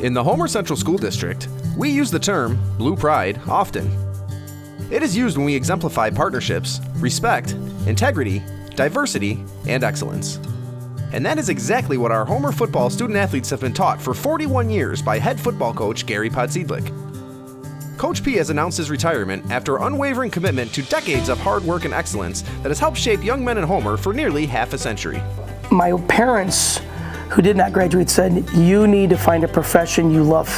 In the Homer Central School District, we use the term Blue Pride often. It is used when we exemplify partnerships, respect, integrity, diversity, and excellence. And that is exactly what our Homer football student-athletes have been taught for 41 years by head football coach Gary Podsiedlik. Coach P has announced his retirement after unwavering commitment to decades of hard work and excellence that has helped shape young men in Homer for nearly half a century. My parents, who did not graduate, said, "You need to find a profession you love."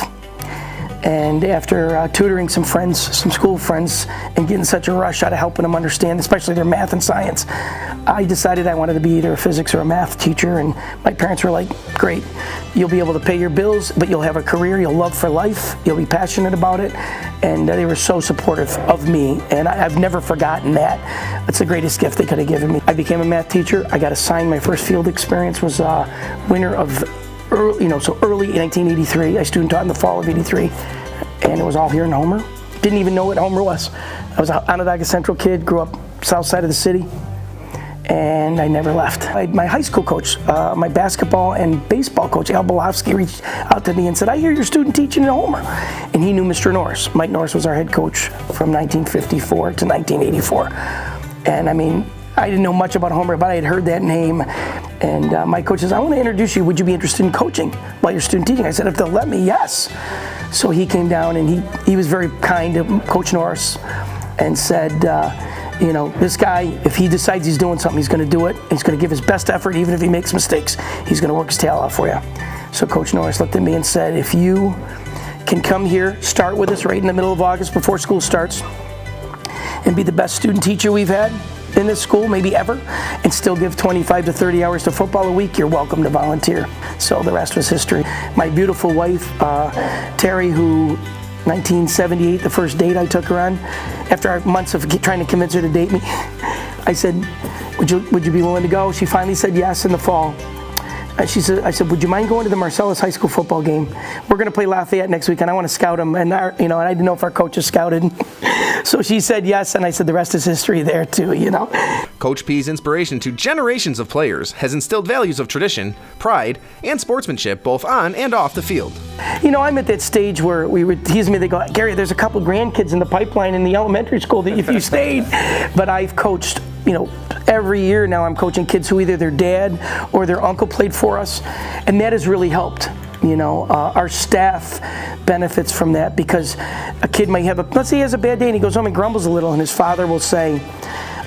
And after tutoring some friends, some school friends, and getting such a rush out of helping them understand, especially their math and science, I decided I wanted to be either a physics or a math teacher. And my parents were like, "Great, you'll be able to pay your bills, but you'll have a career you'll love for life, you'll be passionate about it." And they were so supportive of me, and I've never forgotten that. It's the greatest gift they could have given me. I became a math teacher. I got assigned, my first field experience was winter of early 1983. I student taught in the fall of '83, and it was all here in Homer. Didn't even know what Homer was. I was an Onondaga Central kid, grew up south side of the city, and I never left. My high school coach, my basketball and baseball coach, Al Belofsky, reached out to me and said, "I hear you're student teaching in Homer." And he knew Mr. Norris. Mike Norris was our head coach from 1954 to 1984. And I mean, I didn't know much about Homer, but I had heard that name. And my coach says, "I want to introduce you. Would you be interested in coaching while you're student teaching?" I said, "If they'll let me, yes." So he came down, and he was very kind to Coach Norris and said, this guy, if he decides he's doing something, he's going to do it. He's going to give his best effort, even if he makes mistakes. He's going to work his tail off for you. So Coach Norris looked at me and said, "If you can come here, start with us right in the middle of August before school starts, and be the best student teacher we've had in this school, maybe ever, and still give 25 to 30 hours to football a week, you're welcome to volunteer." So the rest was history. My beautiful wife, Terry, who 1978, the first date I took her on, after months of trying to convince her to date me, I said, would you be willing to go? She finally said yes in the fall. I said, "Would you mind going to the Marcellus High School football game? We're going to play Lafayette next week, and I want to scout them." And I didn't know if our coaches scouted. So she said yes, and I said the rest is history there too. Coach P's inspiration to generations of players has instilled values of tradition, pride, and sportsmanship both on and off the field. I'm at that stage where we would tease me. They go, "Gary, there's a couple grandkids in the pipeline in the elementary school that if you stayed." But I've coached, every year now I'm coaching kids who either their dad or their uncle played for us, and that has really helped. Our staff benefits from that, because a kid might have let's say he has a bad day and he goes home and grumbles a little, and his father will say,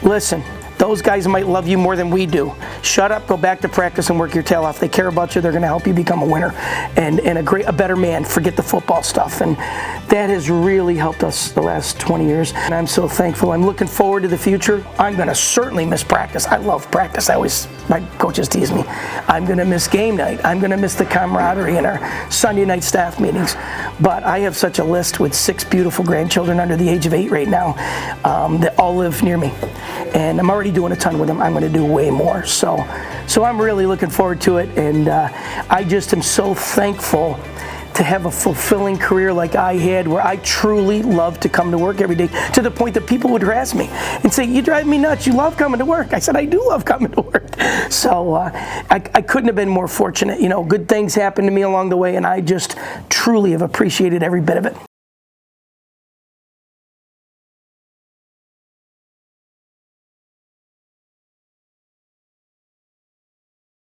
"Listen, those guys might love you more than we do. Shut up, go back to practice and work your tail off. They care about you. They're going to help you become a winner and a better man. Forget the football stuff." And that has really helped us the last 20 years. And I'm so thankful. I'm looking forward to the future. I'm going to certainly miss practice. I love practice. My coaches tease me. I'm going to miss game night. I'm going to miss the camaraderie in our Sunday night staff meetings. But I have such a list with 6 beautiful grandchildren under the age of 8 right now that all live near me. And I'm already doing a ton with them. I'm going to do way more. So I'm really looking forward to it, and I just am so thankful to have a fulfilling career like I had, where I truly love to come to work every day, to the point that people would harass me and say, "You drive me nuts, you love coming to work." I said, "I do love coming to work." So I couldn't have been more fortunate. Good things happened to me along the way, and I just truly have appreciated every bit of it.